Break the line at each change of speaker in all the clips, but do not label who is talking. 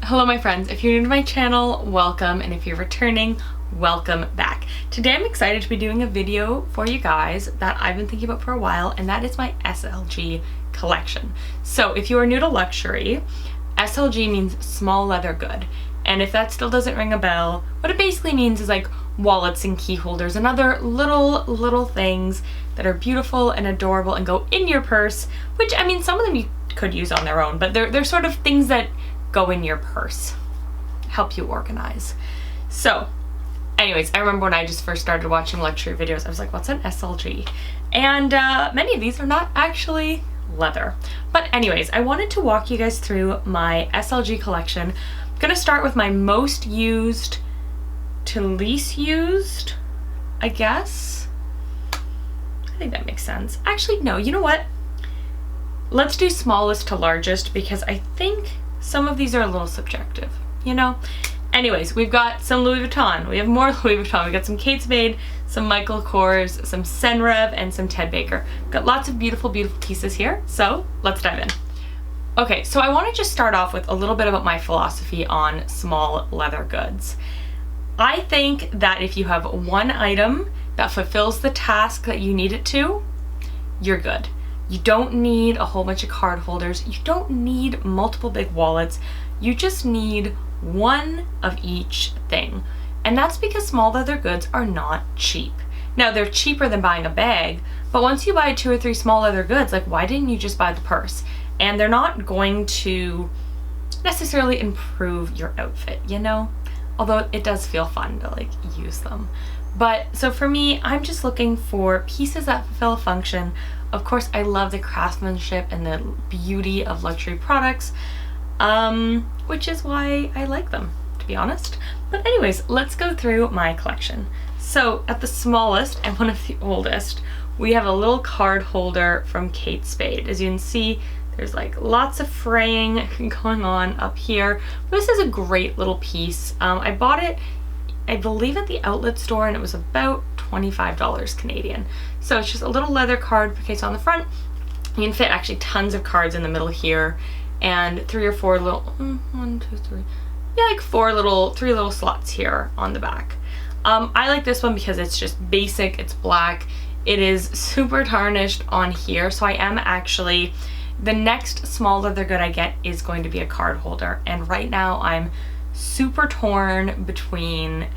Hello my friends, if you're new to my channel, welcome, and if you're returning, welcome back. Today I'm excited to be doing a video for you guys that I've been thinking about for a while, and that is my SLG collection. So if you are new to luxury, SLG means small leather good. And if that still doesn't ring a bell, what it basically means is like wallets and key holders and other little things that are beautiful and adorable and go in your purse, which I mean some of them you could use on their own, but they're sort of things that go in your purse, help you organize. So anyways, I remember when I just first started watching luxury videos, I was like, what's an SLG? And many of these are not actually leather. But anyways, I wanted to walk you guys through my SLG collection. I'm gonna start with my most used to least used, I guess. I think that makes sense. Actually, no, you know what? Let's do smallest to largest because I think some of these are a little subjective, you know? Anyways, we've got some Louis Vuitton. We have more Louis Vuitton. We've got some Kate Spade, some Michael Kors, some Senrev, and some Ted Baker. We've got lots of beautiful, beautiful pieces here, so let's dive in. Okay, so I want to just start off with a little bit about my philosophy on small leather goods. I think that if you have one item that fulfills the task that you need it to, you're good. You don't need a whole bunch of card holders. You don't need multiple big wallets. You just need one of each thing. And that's because small leather goods are not cheap. Now, they're cheaper than buying a bag, but once you buy 2 or 3 small leather goods, like why didn't you just buy the purse? And they're not going to necessarily improve your outfit, you know? Although it does feel fun to like use them. But so for me, I'm just looking for pieces that fulfill a function. Of course, I love the craftsmanship and the beauty of luxury products, which is why I like them, to be honest. But anyways, let's go through my collection. So at the smallest and one of the oldest, we have a little card holder from Kate Spade. As you can see, there's like lots of fraying going on up here. This is a great little piece. I bought it, I believe, at the outlet store, and it was about $25 Canadian. So it's just a little leather card case on the front. You can fit actually tons of cards in the middle here, and 3 or 4 little, 1, 2, 3, yeah, like 3 little slots here on the back. I like this one because it's just basic, it's black. It is super tarnished on here, so I am actually, the next small leather good I get is going to be a card holder, and right now I'm super torn between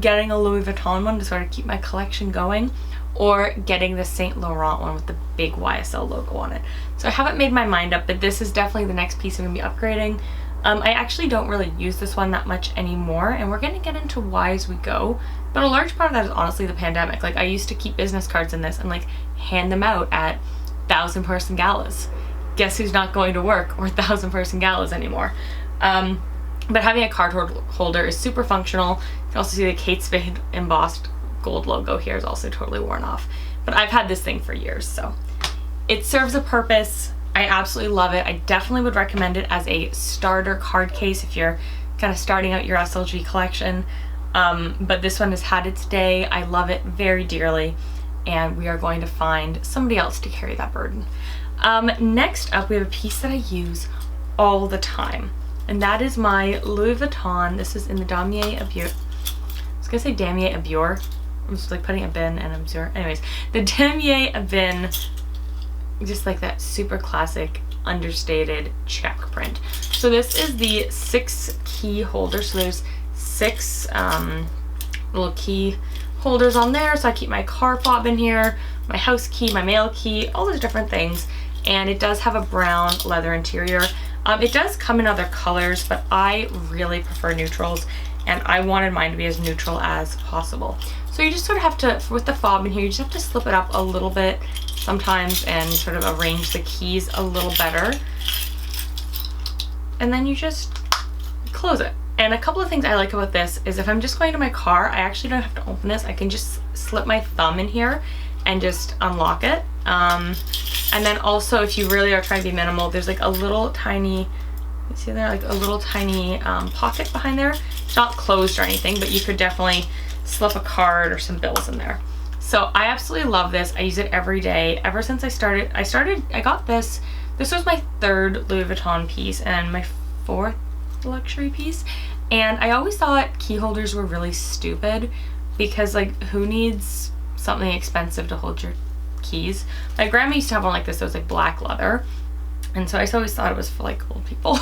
getting a Louis Vuitton one to sort of keep my collection going or getting the Saint Laurent one with the big YSL logo on it. So I haven't made my mind up, but this is definitely the next piece I'm gonna be upgrading. I actually don't really use this one that much anymore, and we're gonna get into why as we go, but a large part of that is honestly the pandemic. Like I used to keep business cards in this and like hand them out at 1,000-person galas. Guess who's not going to work or 1,000-person galas anymore? But having a card holder is super functional. You can also see the Kate Spade embossed gold logo here is also totally worn off. But I've had this thing for years, so it serves a purpose. I absolutely love it. I definitely would recommend it as a starter card case if you're kind of starting out your SLG collection. But this one has had its day. I love it very dearly, and we are going to find somebody else to carry that burden. Next up, we have a piece that I use all the time, and that is my Louis Vuitton. This is in the Damier Abure. I was gonna say Damier Abure. I'm just like putting Ebene and Abure. Anyways, the Damier Ebene, just like that super classic understated check print. So this is the 6 key holder. So there's 6 little key holders on there. So I keep my car fob in here, my house key, my mail key, all those different things. And it does have a brown leather interior. It does come in other colors, but I really prefer neutrals, and I wanted mine to be as neutral as possible. So you just sort of have to, with the fob in here, you just have to slip it up a little bit sometimes and sort of arrange the keys a little better. And then you just close it. And a couple of things I like about this is if I'm just going to my car, I actually don't have to open this. I can just slip my thumb in here and just unlock it. And then also, if you really are trying to be minimal, there's like a little tiny, you see there, like a little tiny pocket behind there. It's not closed or anything, but you could definitely slip a card or some bills in there. So I absolutely love this. I use it every day. Ever since I got this. This was my 3rd Louis Vuitton piece and my 4th, a luxury piece. And I always thought key holders were really stupid because like who needs something expensive to hold your keys? My grandma used to have one like this that was like black leather, and so I always thought it was for like old people.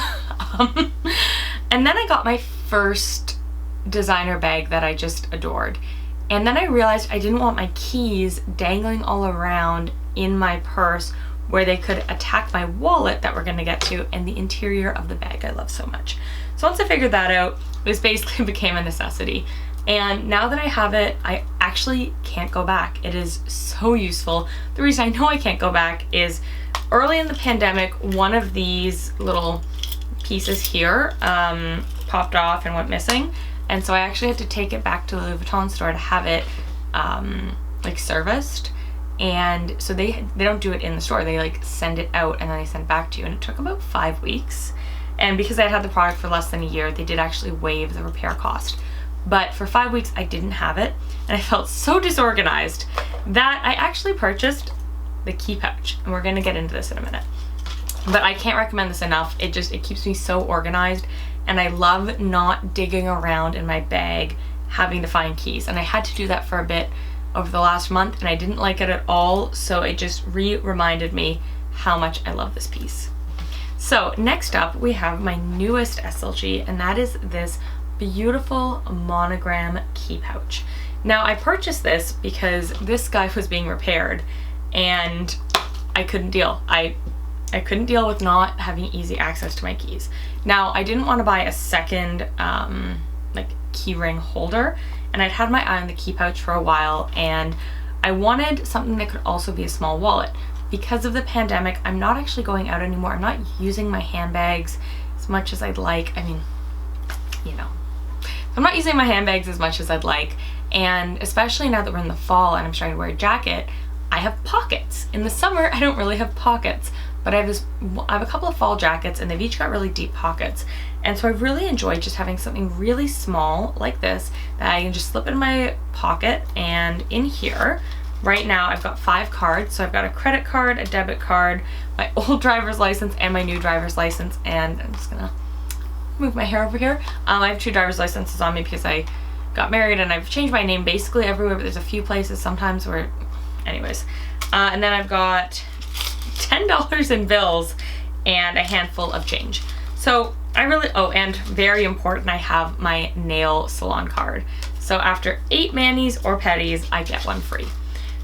And then I got my first designer bag that I just adored, and then I realized I didn't want my keys dangling all around in my purse where they could attack my wallet that we're going to get to and the interior of the bag I love so much. So once I figured that out, this basically became a necessity. And now that I have it, I actually can't go back. It is so useful. The reason I know I can't go back is early in the pandemic, one of these little pieces here popped off and went missing. And so I actually had to take it back to the Louis Vuitton store to have it like serviced. And so they don't do it in the store. They like send it out and then they send it back to you. And it took about 5 weeks. And because I had the product for less than a year, they did actually waive the repair cost. But for 5 weeks, I didn't have it, and I felt so disorganized that I actually purchased the key pouch, and we're gonna get into this in a minute. But I can't recommend this enough. It keeps me so organized, and I love not digging around in my bag, having to find keys. And I had to do that for a bit over the last month, and I didn't like it at all, so it just reminded me how much I love this piece. So next up, we have my newest SLG, and that is this beautiful Monogram key pouch. Now I purchased this because this guy was being repaired and I couldn't deal. I couldn't deal with not having easy access to my keys. Now I didn't want to buy a second like key ring holder, and I'd had my eye on the key pouch for a while, and I wanted something that could also be a small wallet. Because of the pandemic, I'm not actually going out anymore. I'm not using my handbags as much as I'd like. I mean, you know, I'm not using my handbags as much as I'd like, and especially now that we're in the fall and I'm starting to wear a jacket, I have pockets. In the summer, I don't really have pockets, but I have a couple of fall jackets and they've each got really deep pockets. And so I really enjoyed just having something really small like this that I can just slip in my pocket. And in here, right now, I've got 5 cards. So I've got a credit card, a debit card, my old driver's license, and my new driver's license. And I'm just gonna move my hair over here. I have 2 driver's licenses on me because I got married and I've changed my name basically everywhere, but there's a few places sometimes where, anyways. And then I've got $10 in bills and a handful of change. So I really, oh, and very important, I have my nail salon card. So after 8 manis or pedis, I get 1 free.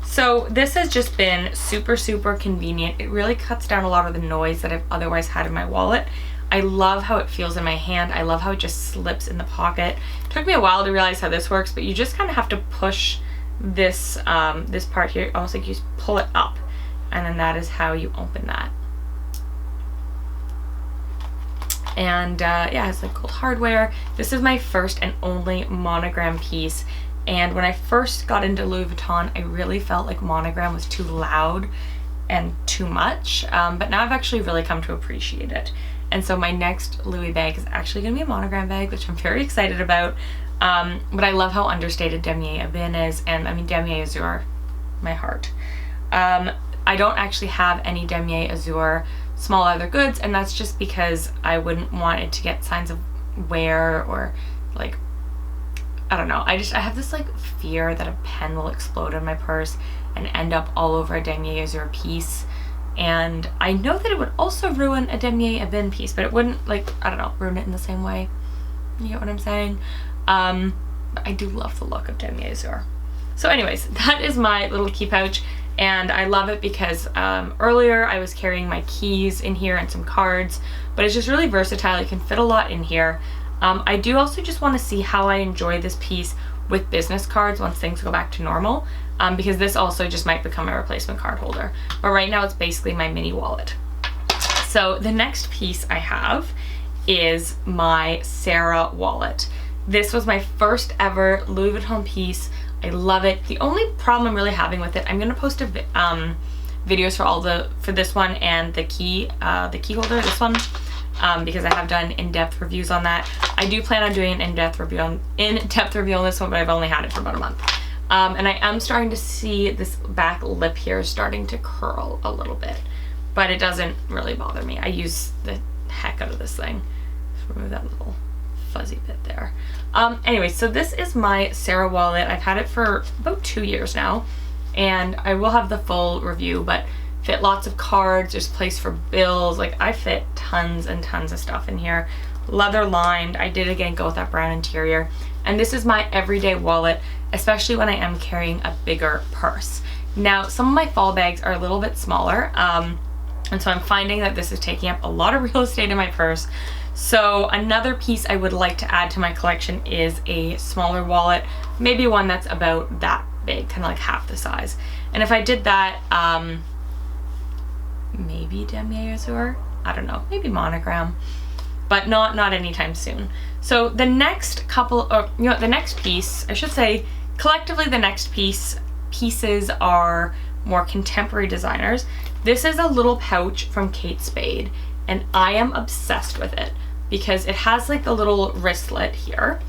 So this has just been super, super convenient. It really cuts down a lot of the noise that I've otherwise had in my wallet. I love how it feels in my hand. I love how it just slips in the pocket. It took me a while to realize how this works, but you just kind of have to push this this part here, almost like you pull it up, and then that is how you open that. And yeah, it's like gold hardware. This is my first and only Monogram piece, and when I first got into Louis Vuitton, I really felt like Monogram was too loud and too much, but now I've actually really come to appreciate it. And so my next Louis bag is actually going to be a Monogram bag, which I'm very excited about. But I love how understated Damier Ebene is, and I mean Damier Azur, my heart. I don't actually have any Damier Azur small leather goods, and that's just because I wouldn't want it to get signs of wear or like, I don't know. I have this like fear that a pen will explode in my purse and end up all over a Damier Azur piece. And I know that it would also ruin a Damier Ebene piece, but it wouldn't, like, I don't know, ruin it in the same way. You get what I'm saying? But I do love the look of Damier Azur. So anyways, that is my little key pouch, and I love it because earlier I was carrying my keys in here and some cards, but it's just really versatile. You can fit a lot in here. I do also just want to see how I enjoy this piece with business cards once things go back to normal, because this also just might become a replacement card holder. But right now it's basically my mini wallet. So the next piece I have is my Sarah wallet. This was my first ever Louis Vuitton piece. I love it. The only problem I'm really having with it, I'm gonna post videos for this one and the key holder, this one, because I have done in-depth reviews on that. I do plan on doing an in-depth review on this one, but I've only had it for about a month. And I am starting to see this back lip here starting to curl a little bit, but it doesn't really bother me. I use the heck out of this thing. It's remove that little fuzzy bit there. Anyway, so this is my Sarah wallet. I've had it for about 2 years now, and I will have the full review, but fit lots of cards, there's place for bills, like I fit tons and tons of stuff in here. Leather lined. I did again go with that brown interior, and this is my everyday wallet, especially when I am carrying a bigger purse. Now some of my fall bags are a little bit smaller, and so I'm finding that this is taking up a lot of real estate in my purse. So another piece I would like to add to my collection is a smaller wallet, maybe one that's about that big, kind of like half the size. And if I did that, maybe Damier, I don't know, maybe Monogram, but not anytime soon. So the next couple, or you know, the next piece, I should say, collectively the next pieces are more contemporary designers. This is a little pouch from Kate Spade, and I am obsessed with it because it has like a little wristlet here.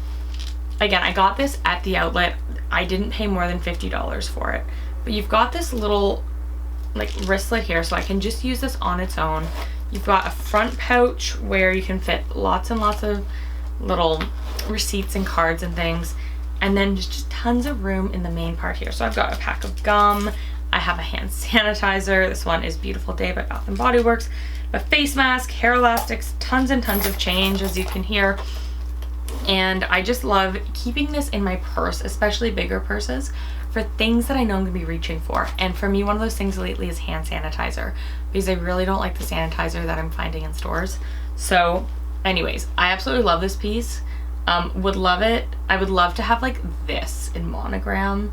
Again, I got this at the outlet. I didn't pay more than $50 for it, but you've got this little like wristlet here, so I can just use this on its own. You've got a front pouch where you can fit lots and lots of little receipts and cards and things, and then just tons of room in the main part here. So I've got a pack of gum, I have a hand sanitizer, this one is Beautiful Day by Bath & Body Works, a face mask, hair elastics, tons and tons of change, as you can hear. And I just love keeping this in my purse, especially bigger purses, for things that I know I'm gonna be reaching for. And for me, one of those things lately is hand sanitizer, because I really don't like the sanitizer that I'm finding in stores. So anyways, I absolutely love this piece. Would love it. I would love to have like this in Monogram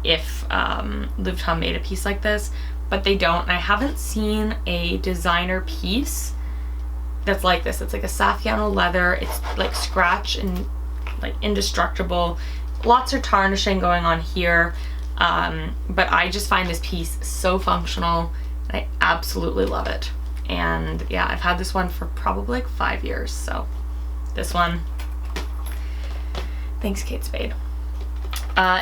if Vuitton made a piece like this, but they don't. And I haven't seen a designer piece that's like this. It's like a Saffiano leather. It's like scratch and like indestructible. Lots of tarnishing going on here, but I just find this piece so functional, and I absolutely love it. And yeah, I've had this one for probably like 5 years, so this one, thanks Kate Spade.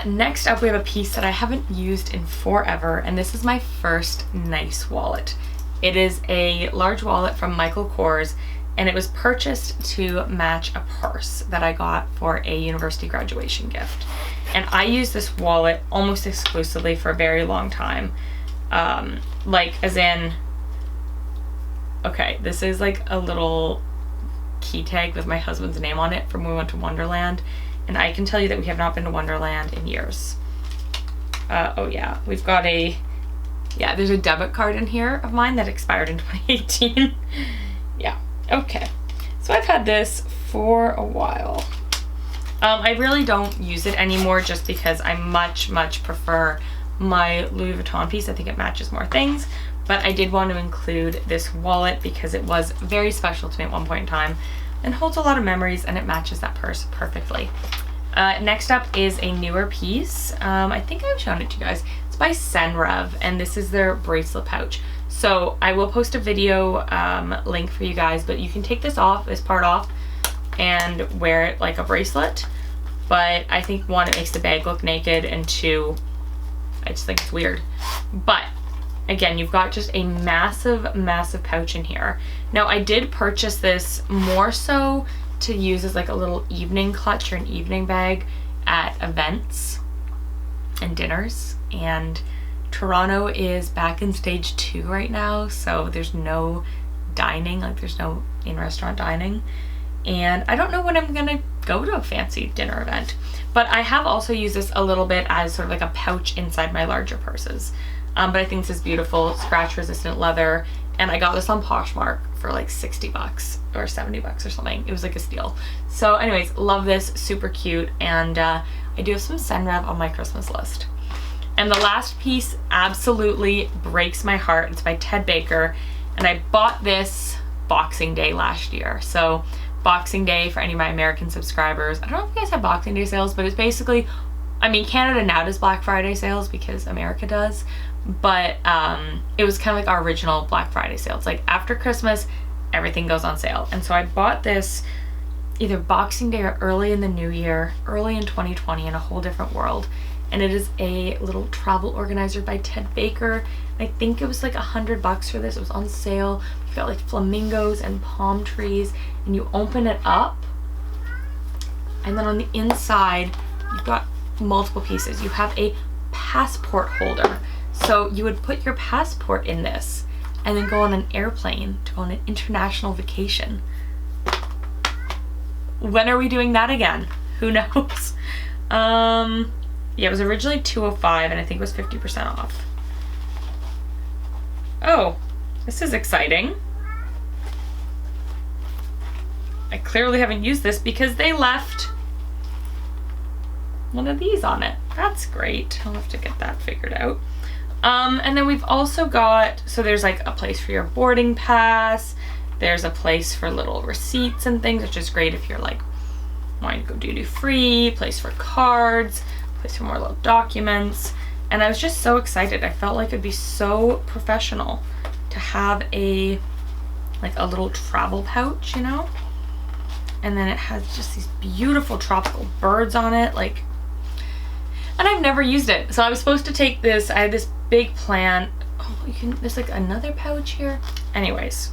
Next up, we have a piece that I haven't used in forever, and this is my first nice wallet. It is a large wallet from Michael Kors, and it was purchased to match a purse that I got for a university graduation gift. And I used this wallet almost exclusively for a very long time. Like, as in, okay, this is like a little key tag with my husband's name on it from when we went to Wonderland. And I can tell you that we have not been to Wonderland in years. Oh yeah, we've got a, yeah, there's a debit card in here of mine that expired in 2018. Yeah, okay. So I've had this for a while. I really don't use it anymore just because I much prefer my Louis Vuitton piece. I think it matches more things, but I did want to include this wallet because it was very special to me at one point in time and holds a lot of memories, and it matches that purse perfectly. Next up is a newer piece. I think I've shown it to you guys. It's by Senrev, and this is their bracelet pouch. So I will post a video link for you guys, but you can take this off, this part off, and wear it like a bracelet. But I think one, it makes the bag look naked, and two, I just think it's weird. But again, you've got just a massive pouch in here. Now I did purchase this more so to use as like a little evening clutch or an evening bag at events and dinners, and Toronto is back in stage 2 right now, so there's no dining, like there's no in-restaurant dining, and I don't know when I'm gonna go to a fancy dinner event. But I have also used this a little bit as sort of like a pouch inside my larger purses. But I think this is beautiful, scratch resistant leather, and I got this on Poshmark for like 60 bucks or 70 bucks or something. It was like a steal. So anyways, love this, super cute, and I do have some Senrev on my Christmas list. And the last piece absolutely breaks my heart. It's by Ted Baker, and I bought this Boxing Day last year. So Boxing Day, for any of my American subscribers, I don't know if you guys have Boxing Day sales, but it's basically, I mean, Canada now does Black Friday sales because America does, but it was kind of like our original Black Friday sale. It's like after Christmas, everything goes on sale. And so I bought this either Boxing Day or early in the new year, early in 2020, in a whole different world. And it is a little travel organizer by Ted Baker. I think it was like $100 for this. It was on sale. You've got like flamingos and palm trees, and you open it up, and then on the inside you've got multiple pieces. You have a passport holder, so you would put your passport in this and then go on an airplane to go on an international vacation. When are we doing that again? Who knows? Yeah, it was originally $205 and I think it was 50% off. Oh, this is exciting. I clearly haven't used this because they left one of these on it. That's great. I'll have to get that figured out. And then we've also got, so there's like a place for your boarding pass. There's a place for little receipts and things, which is great if you're like wanting to go duty free, place for cards, place for more little documents. And I was just so excited. I felt like it'd be so professional to have a little travel pouch, you know? And then it has just these beautiful tropical birds on it, like, and I've never used it. So I was supposed to take this, I had this big plan. Oh, there's like another pouch here. Anyways,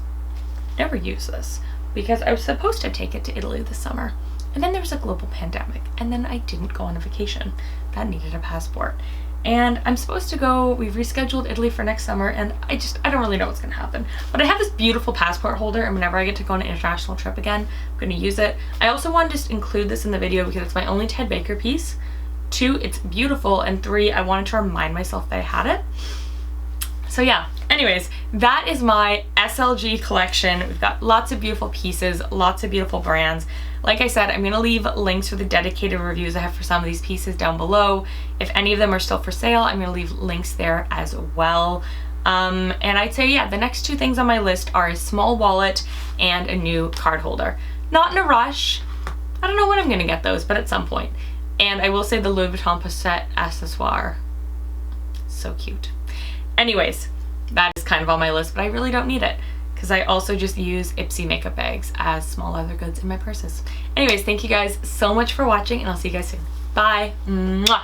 never use this because I was supposed to take it to Italy this summer. And then there was a global pandemic, and then I didn't go on a vacation. That needed a passport. And I'm supposed to go, we've rescheduled Italy for next summer, and I don't really know what's gonna happen. But I have this beautiful passport holder, and whenever I get to go on an international trip again, I'm gonna use it. I also wanted to just include this in the video because it's my only Ted Baker piece. 2, it's beautiful, and 3, I wanted to remind myself that I had it. So yeah, anyways, that is my SLG collection. We've got lots of beautiful pieces, lots of beautiful brands. Like I said, I'm gonna leave links for the dedicated reviews I have for some of these pieces down below. If any of them are still for sale, I'm gonna leave links there as well. And I'd say, yeah, the next 2 things on my list are a small wallet and a new card holder. Not in a rush. I don't know when I'm gonna get those, but at some point. And I will say the Louis Vuitton Pochette accessoire, so cute. Anyways, that is kind of on my list, but I really don't need it because I also just use Ipsy makeup bags as small leather goods in my purses. Anyways, thank you guys so much for watching, and I'll see you guys soon. Bye. Mwah.